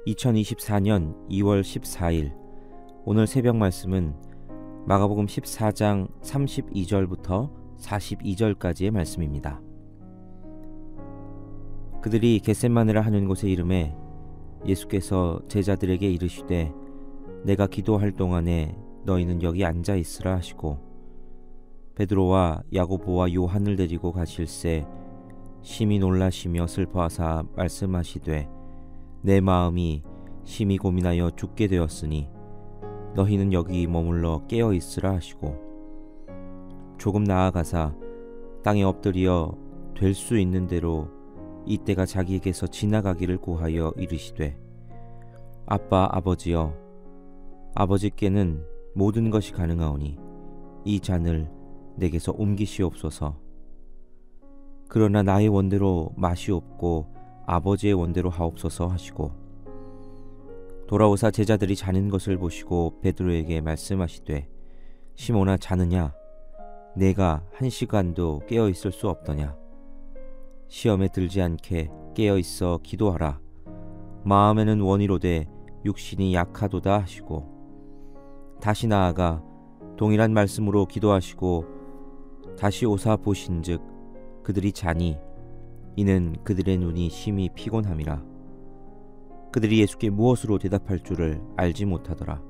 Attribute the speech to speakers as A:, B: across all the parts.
A: 2024년 2월 14일 오늘 새벽 말씀은 마가복음 14장 32절부터 42절까지의 말씀입니다. 그들이 겟세마네라 하는 곳에 이르매 예수께서 제자들에게 이르시되 내가 기도할 동안에 너희는 여기 앉아 있으라 하시고 베드로와 야고보와 요한을 데리고 가실새 심히 놀라시며 슬퍼하사 말씀하시되 내 마음이 심히 고민하여 죽게 되었으니 너희는 여기 머물러 깨어 있으라 하시고 조금 나아가사 땅에 엎드려 될 수 있는 대로 이때가 자기에게서 지나가기를 구하여 이르시되 아빠 아버지여 아버지께는 모든 것이 가능하오니 이 잔을 내게서 옮기시옵소서. 그러나 나의 원대로 마시옵고 아버지의 원대로 하옵소서 하시고 돌아오사 제자들이 자는 것을 보시고 베드로에게 말씀하시되 시몬아 자느냐 내가 1시간도 깨어 있을 수 없더냐 시험에 들지 않게 깨어 있어 기도하라 마음에는 원이로되 육신이 약하도다 하시고 다시 나아가 동일한 말씀으로 기도하시고 다시 오사 보신즉 그들이 자니 이는 그들의 눈이 심히 피곤함이라. 그들이 예수께 무엇으로 대답할 줄을 알지 못하더라.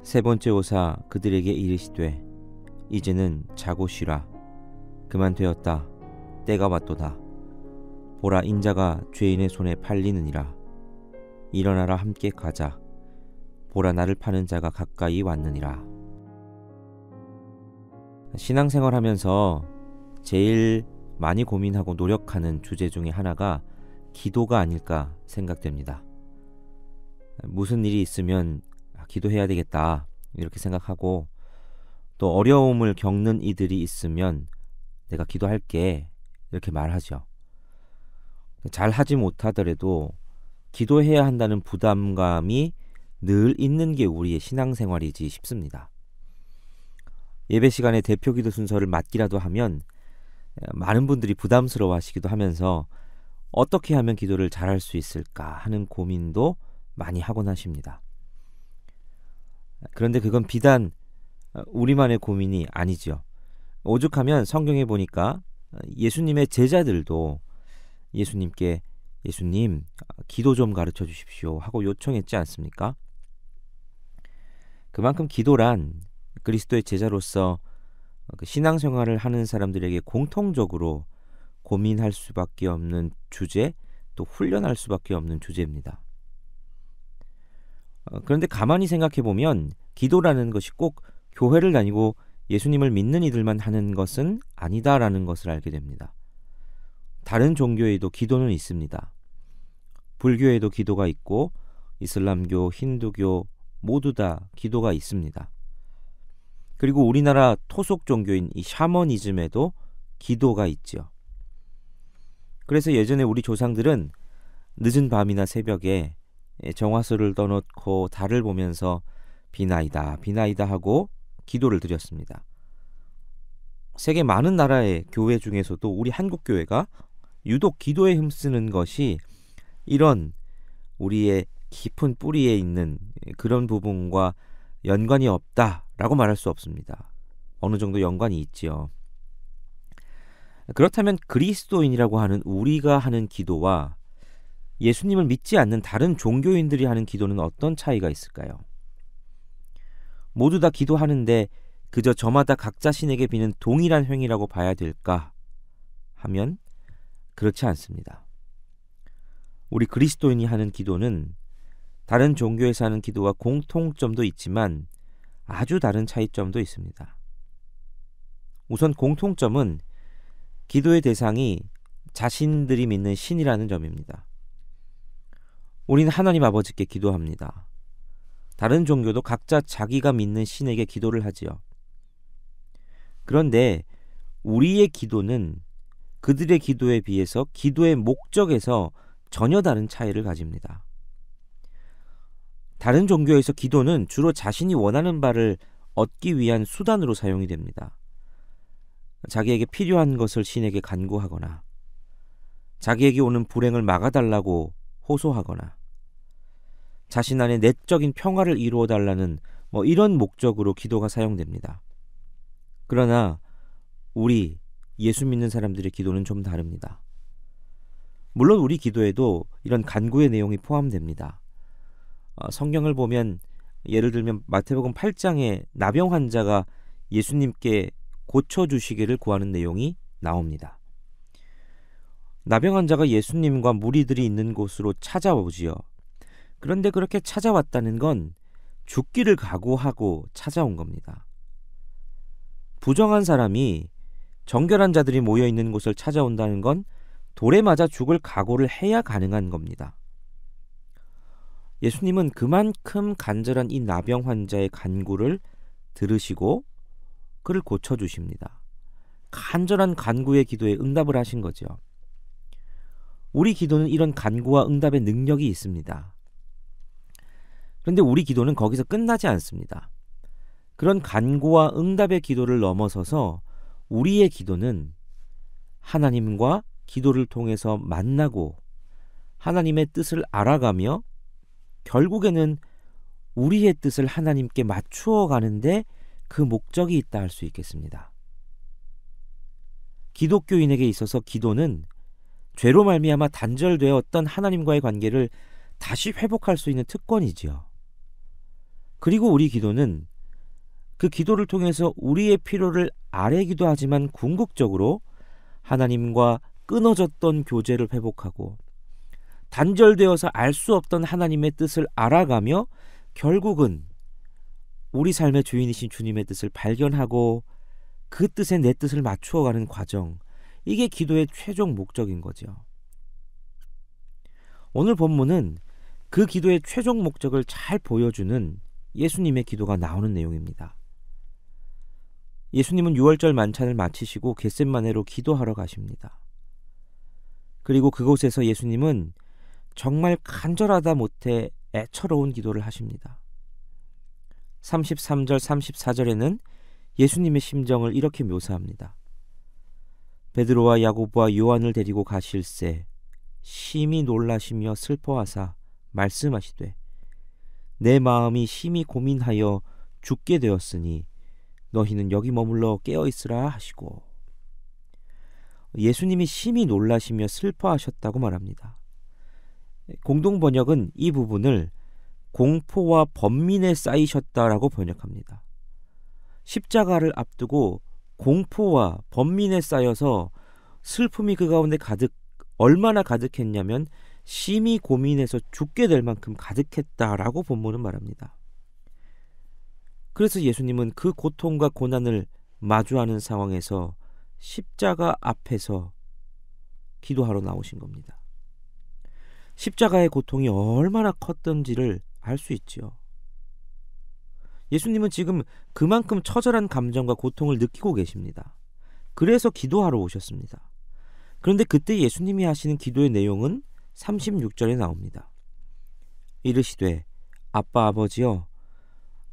A: 세 번째 오사 그들에게 이르시되 이제는 자고 쉬라. 그만 되었다. 때가 왔도다. 보라 인자가 죄인의 손에 팔리느니라. 일어나라 함께 가자. 보라 나를 파는 자가 가까이 왔느니라. 신앙생활하면서 제일 많이 고민하고 노력하는 주제 중에 하나가 기도가 아닐까 생각됩니다. 무슨 일이 있으면 기도해야 되겠다 이렇게 생각하고 또 어려움을 겪는 이들이 있으면 내가 기도할게 이렇게 말하죠. 잘 하지 못하더라도 기도해야 한다는 부담감이 늘 있는 게 우리의 신앙생활이지 싶습니다. 예배 시간에 대표 기도 순서를 맡기라도 하면 많은 분들이 부담스러워 하시기도 하면서 어떻게 하면 기도를 잘할 수 있을까 하는 고민도 많이 하곤 하십니다. 그런데 그건 비단 우리만의 고민이 아니죠. 오죽하면 성경에 보니까 예수님의 제자들도 예수님께 예수님 기도 좀 가르쳐 주십시오 하고 요청했지 않습니까? 그만큼 기도란 그리스도의 제자로서 신앙생활을 하는 사람들에게 공통적으로 고민할 수밖에 없는 주제, 또 훈련할 수밖에 없는 주제입니다. 그런데 가만히 생각해 보면 기도라는 것이 꼭 교회를 다니고 예수님을 믿는 이들만 하는 것은 아니다라는 것을 알게 됩니다. 다른 종교에도 기도는 있습니다. 불교에도 기도가 있고 이슬람교, 힌두교 모두 다 기도가 있습니다. 그리고 우리나라 토속 종교인 이 샤머니즘에도 기도가 있죠. 그래서 예전에 우리 조상들은 늦은 밤이나 새벽에 정화수를 떠놓고 달을 보면서 비나이다 비나이다 하고 기도를 드렸습니다. 세계 많은 나라의 교회 중에서도 우리 한국 교회가 유독 기도에 힘쓰는 것이 이런 우리의 깊은 뿌리에 있는 그런 부분과 연관이 없다라고 말할 수 없습니다. 어느 정도 연관이 있지요. 그렇다면 그리스도인이라고 하는 우리가 하는 기도와 예수님을 믿지 않는 다른 종교인들이 하는 기도는 어떤 차이가 있을까요? 모두 다 기도하는데 그저 저마다 각자 신에게 비는 동일한 행위라고 봐야 될까 하면 그렇지 않습니다. 우리 그리스도인이 하는 기도는 다른 종교에서 하는 기도와 공통점도 있지만 아주 다른 차이점도 있습니다. 우선 공통점은 기도의 대상이 자신들이 믿는 신이라는 점입니다. 우리는 하나님 아버지께 기도합니다. 다른 종교도 각자 자기가 믿는 신에게 기도를 하지요. 그런데 우리의 기도는 그들의 기도에 비해서 기도의 목적에서 전혀 다른 차이를 가집니다. 다른 종교에서 기도는 주로 자신이 원하는 바를 얻기 위한 수단으로 사용이 됩니다. 자기에게 필요한 것을 신에게 간구하거나 자기에게 오는 불행을 막아달라고 호소하거나 자신 안에 내적인 평화를 이루어 달라는 이런 목적으로 기도가 사용됩니다. 그러나 우리 예수 믿는 사람들의 기도는 좀 다릅니다. 물론 우리 기도에도 이런 간구의 내용이 포함됩니다. 성경을 보면 예를 들면 마태복음 8장에 나병 환자가 예수님께 고쳐주시기를 구하는 내용이 나옵니다. 나병 환자가 예수님과 무리들이 있는 곳으로 찾아오지요. 그런데 그렇게 찾아왔다는 건 죽기를 각오하고 찾아온 겁니다. 부정한 사람이 정결한 자들이 모여있는 곳을 찾아온다는 건 돌에 맞아 죽을 각오를 해야 가능한 겁니다. 예수님은 그만큼 간절한 이 나병 환자의 간구를 들으시고 그를 고쳐주십니다. 간절한 간구의 기도에 응답을 하신 거죠. 우리 기도는 이런 간구와 응답의 능력이 있습니다. 그런데 우리 기도는 거기서 끝나지 않습니다. 그런 간구와 응답의 기도를 넘어서서 우리의 기도는 하나님과 기도를 통해서 만나고 하나님의 뜻을 알아가며 결국에는 우리의 뜻을 하나님께 맞추어 가는데 그 목적이 있다 할 수 있겠습니다. 기독교인에게 있어서 기도는 죄로 말미암아 단절되었던 하나님과의 관계를 다시 회복할 수 있는 특권이지요. 그리고 우리 기도는 그 기도를 통해서 우리의 필요를 아뢰기도 하지만 궁극적으로 하나님과 끊어졌던 교제를 회복하고 단절되어서 알 수 없던 하나님의 뜻을 알아가며 결국은 우리 삶의 주인이신 주님의 뜻을 발견하고 그 뜻에 내 뜻을 맞추어가는 과정, 이게 기도의 최종 목적인 거죠. 오늘 본문은 그 기도의 최종 목적을 잘 보여주는 예수님의 기도가 나오는 내용입니다. 예수님은 유월절 만찬을 마치시고 겟셋마네로 기도하러 가십니다. 그리고 그곳에서 예수님은 정말 간절하다 못해 애처로운 기도를 하십니다. 33절 34절에는 예수님의 심정을 이렇게 묘사합니다. 베드로와 야고보와 요한을 데리고 가실새 심히 놀라시며 슬퍼하사 말씀하시되 내 마음이 심히 고민하여 죽게 되었으니 너희는 여기 머물러 깨어있으라 하시고, 예수님이 심히 놀라시며 슬퍼하셨다고 말합니다. 공동번역은 이 부분을 공포와 번민에 쌓이셨다라고 번역합니다. 십자가를 앞두고 공포와 번민에 쌓여서 슬픔이 그 가운데 얼마나 가득했냐면 심히 고민해서 죽게 될 만큼 가득했다라고 본문은 말합니다. 그래서 예수님은 그 고통과 고난을 마주하는 상황에서 십자가 앞에서 기도하러 나오신 겁니다. 십자가의 고통이 얼마나 컸던지를 알 수 있지요. 예수님은 지금 그만큼 처절한 감정과 고통을 느끼고 계십니다. 그래서 기도하러 오셨습니다. 그런데 그때 예수님이 하시는 기도의 내용은 36절에 나옵니다. 이르시되 아빠 아버지여,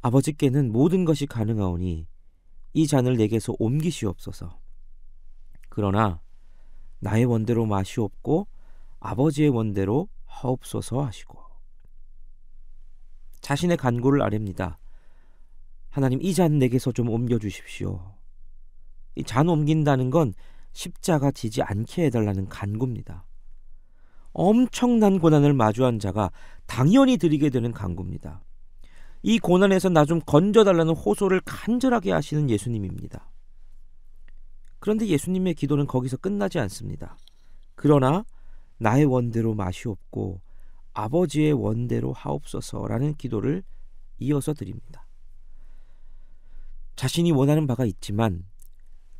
A: 아버지께는 모든 것이 가능하오니 이 잔을 내게서 옮기시옵소서. 그러나 나의 원대로 마시옵고 아버지의 원대로 하옵소서 하시고, 자신의 간구를 아뢰입니다. 하나님, 이 잔 내게서 좀 옮겨주십시오. 이 잔 옮긴다는 건 십자가 지지 않게 해달라는 간구입니다. 엄청난 고난을 마주한 자가 당연히 드리게 되는 간구입니다. 이 고난에서 나 좀 건져달라는 호소를 간절하게 하시는 예수님입니다. 그런데 예수님의 기도는 거기서 끝나지 않습니다. 그러나 나의 원대로 마시옵고 아버지의 원대로 하옵소서라는 기도를 이어서 드립니다. 자신이 원하는 바가 있지만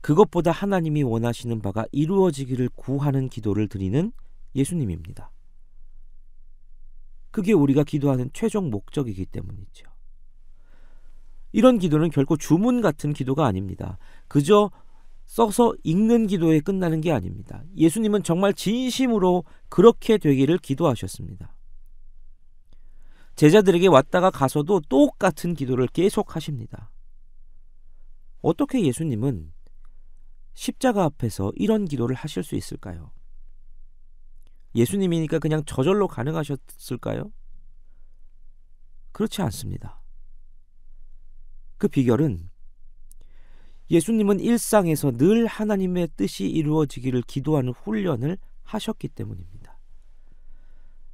A: 그것보다 하나님이 원하시는 바가 이루어지기를 구하는 기도를 드리는 예수님입니다. 그게 우리가 기도하는 최종 목적이기 때문이죠. 이런 기도는 결코 주문 같은 기도가 아닙니다. 그저 써서 읽는 기도에 끝나는 게 아닙니다. 예수님은 정말 진심으로 그렇게 되기를 기도하셨습니다. 제자들에게 왔다가 가서도 똑같은 기도를 계속 하십니다. 어떻게 예수님은 십자가 앞에서 이런 기도를 하실 수 있을까요? 예수님이니까 그냥 저절로 가능하셨을까요? 그렇지 않습니다. 그 비결은 예수님은 일상에서 늘 하나님의 뜻이 이루어지기를 기도하는 훈련을 하셨기 때문입니다.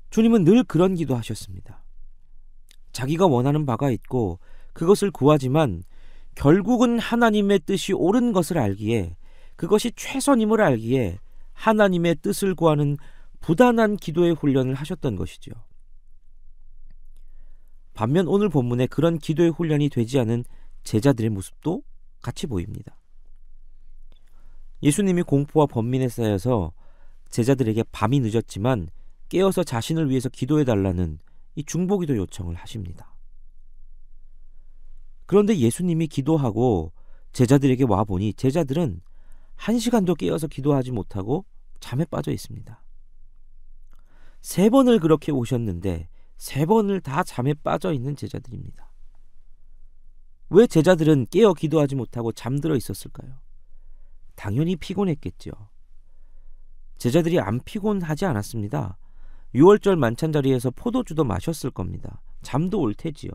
A: 주님은 늘 그런 기도하셨습니다. 자기가 원하는 바가 있고 그것을 구하지만 결국은 하나님의 뜻이 옳은 것을 알기에, 그것이 최선임을 알기에 하나님의 뜻을 구하는 부단한 기도의 훈련을 하셨던 것이죠. 반면 오늘 본문에 그런 기도의 훈련이 되지 않은 제자들의 모습도 같이 보입니다. 예수님이 공포와 번민에 쌓여서 제자들에게 밤이 늦었지만 깨어서 자신을 위해서 기도해달라는 이 중보기도 요청을 하십니다. 그런데 예수님이 기도하고 제자들에게 와보니 제자들은 1시간도 깨어서 기도하지 못하고 잠에 빠져 있습니다. 3번을 그렇게 오셨는데 3번을 다 잠에 빠져 있는 제자들입니다. 왜 제자들은 깨어 기도하지 못하고 잠들어 있었을까요? 당연히 피곤했겠죠. 제자들이 안 피곤하지 않았습니다. 6월절 만찬 자리에서 포도주도 마셨을 겁니다. 잠도 올 테지요.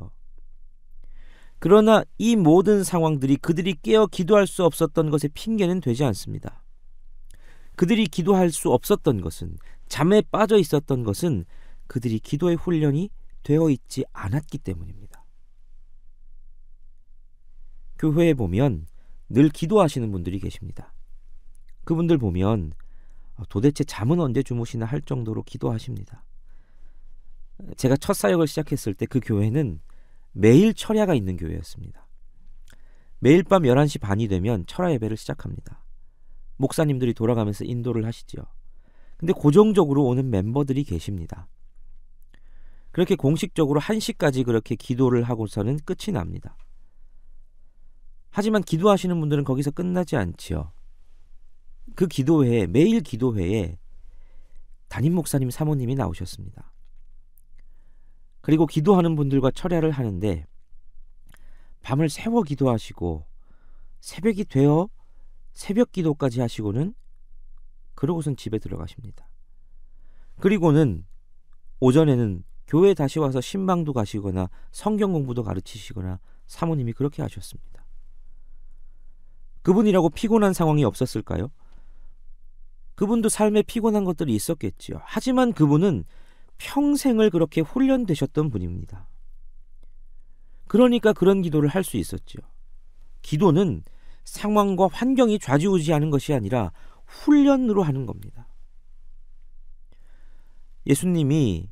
A: 그러나 이 모든 상황들이 그들이 깨어 기도할 수 없었던 것의 핑계는 되지 않습니다. 그들이 기도할 수 없었던 것은, 잠에 빠져 있었던 것은 그들이 기도의 훈련이 되어 있지 않았기 때문입니다. 교회에 보면 늘 기도하시는 분들이 계십니다. 그분들 보면 도대체 잠은 언제 주무시나 할 정도로 기도하십니다. 제가 첫 사역을 시작했을 때 그 교회는 매일 철야가 있는 교회였습니다. 매일 밤 11시 반이 되면 철야 예배를 시작합니다. 목사님들이 돌아가면서 인도를 하시죠. 근데 고정적으로 오는 멤버들이 계십니다. 그렇게 공식적으로 1시까지 그렇게 기도를 하고서는 끝이 납니다. 하지만 기도하시는 분들은 거기서 끝나지 않지요. 그 기도회에, 매일 기도회에 담임 목사님, 사모님이 나오셨습니다. 그리고 기도하는 분들과 철야를 하는데 밤을 새워 기도하시고 새벽이 되어 새벽 기도까지 하시고는 그러고선 집에 들어가십니다. 그리고는 오전에는 교회에 다시 와서 신방도 가시거나 성경 공부도 가르치시거나 사모님이 그렇게 하셨습니다. 그분이라고 피곤한 상황이 없었을까요? 그분도 삶에 피곤한 것들이 있었겠지요. 하지만 그분은 평생을 그렇게 훈련되셨던 분입니다. 그러니까 그런 기도를 할 수 있었죠. 기도는 상황과 환경이 좌지우지하는 것이 아니라 훈련으로 하는 겁니다. 예수님이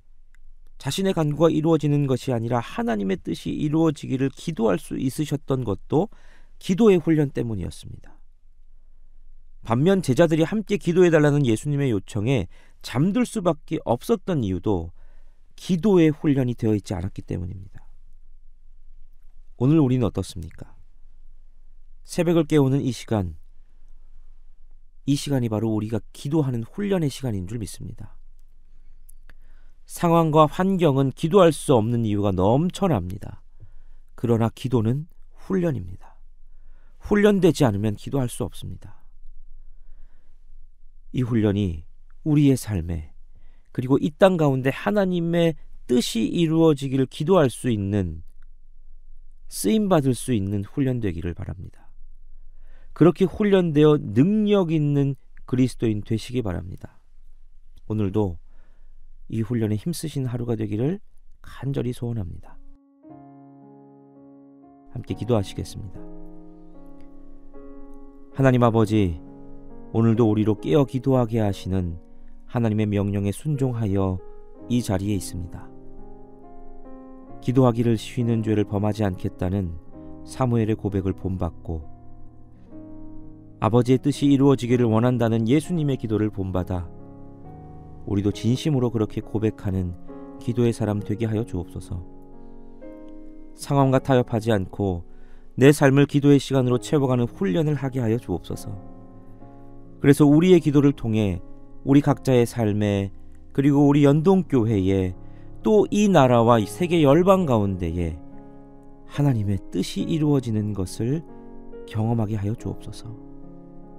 A: 자신의 간구가 이루어지는 것이 아니라 하나님의 뜻이 이루어지기를 기도할 수 있으셨던 것도 기도의 훈련 때문이었습니다. 반면 제자들이 함께 기도해달라는 예수님의 요청에 잠들 수밖에 없었던 이유도 기도의 훈련이 되어 있지 않았기 때문입니다. 오늘 우리는 어떻습니까? 새벽을 깨우는 이 시간이 바로 우리가 기도하는 훈련의 시간인 줄 믿습니다. 상황과 환경은 기도할 수 없는 이유가 넘쳐납니다. 그러나 기도는 훈련입니다. 훈련되지 않으면 기도할 수 없습니다. 이 훈련이 우리의 삶에, 그리고 이 땅 가운데 하나님의 뜻이 이루어지기를 기도할 수 있는, 쓰임받을 수 있는 훈련 되기를 바랍니다. 그렇게 훈련되어 능력 있는 그리스도인 되시기 바랍니다. 오늘도 이 훈련에 힘쓰신 하루가 되기를 간절히 소원합니다. 함께 기도하시겠습니다. 하나님 아버지, 오늘도 우리로 깨어 기도하게 하시는 하나님의 명령에 순종하여 이 자리에 있습니다. 기도하기를 쉬는 죄를 범하지 않겠다는 사무엘의 고백을 본받고 아버지의 뜻이 이루어지기를 원한다는 예수님의 기도를 본받아 우리도 진심으로 그렇게 고백하는 기도의 사람 되게 하여 주옵소서. 상황과 타협하지 않고 내 삶을 기도의 시간으로 채워가는 훈련을 하게 하여 주옵소서. 그래서 우리의 기도를 통해 우리 각자의 삶에, 그리고 우리 연동교회에, 또 이 나라와 세계 열방 가운데에 하나님의 뜻이 이루어지는 것을 경험하게 하여 주옵소서.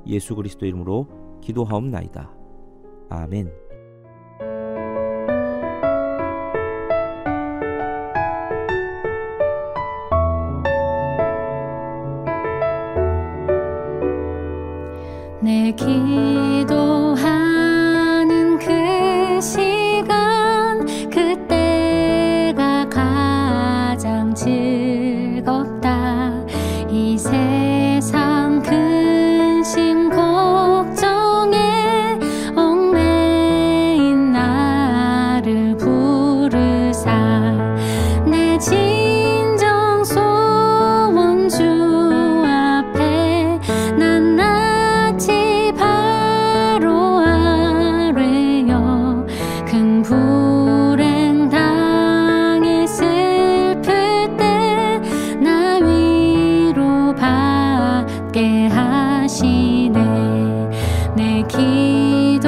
A: 예수 그리스도 이름으로 기도하옵나이다. 아멘.
B: 즐겁다. 이 세상 근심 걱정에 얽매인 나를 부르사 내 진정 소원 주 앞에 낱낱이 바로 아뢰어 큰 불행 당해 슬플 때 나 위로받게 하시네. 내 기도하는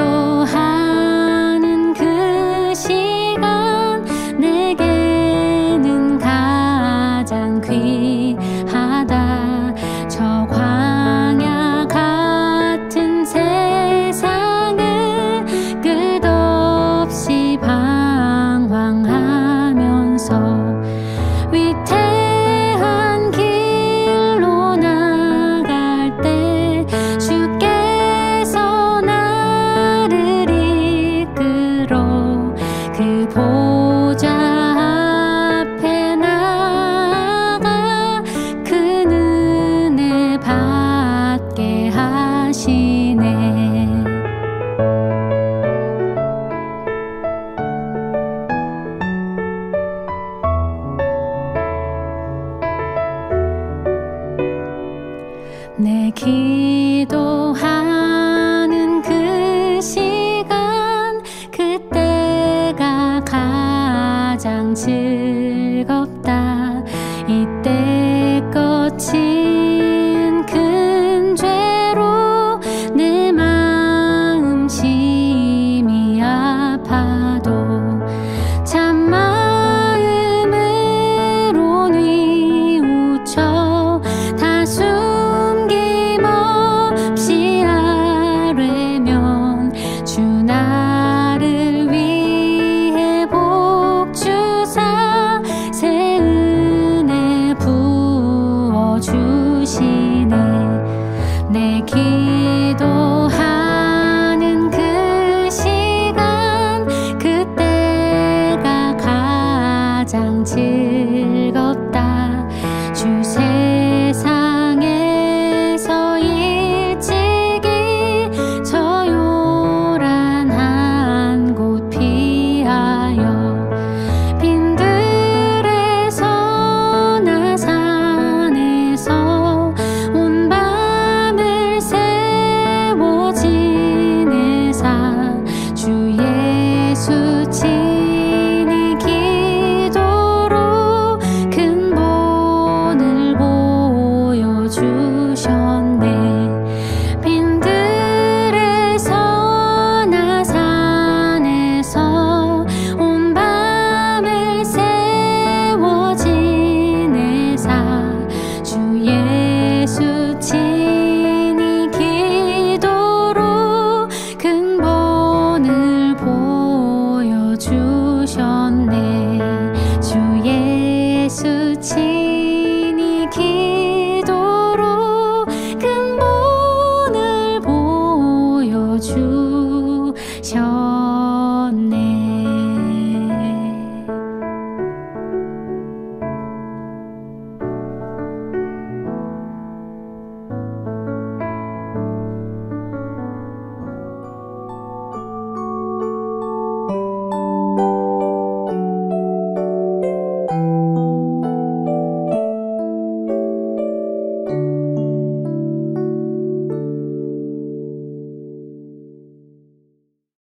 B: 그 시간 내게는 가장 귀하다. 저 광야 같은 세상을 끝없이 방황하면서 위태한 길로 나갈 때 주께서 나를 이끌어 그 보좌 앞에 나가 그 은혜 받게 하시네. 내 기도하는 그 시간 그때가 가장 즐겁다. 이때 거친 큰 죄로 내 마음 심히 아파도 참마음으로 뉘우쳐 다 숨김없이 아뢰면 주 나를 위해 복 주사 새 은혜 부어 주시네. 내 기도하는 그 시간 그때가 가장 즐겁다. 주 세상에서 일찍이 저 요란한 곳 피하여 빈들에서 나 산에서 온 밤을 세워 지내사 주 예수 친히 기도로 근본을 보여주셨네. 빈들에서 나 산에서 온 밤을 세워 지내사 주 예수 친히 기도로 근본을 보여주셨네. 주 예수 친히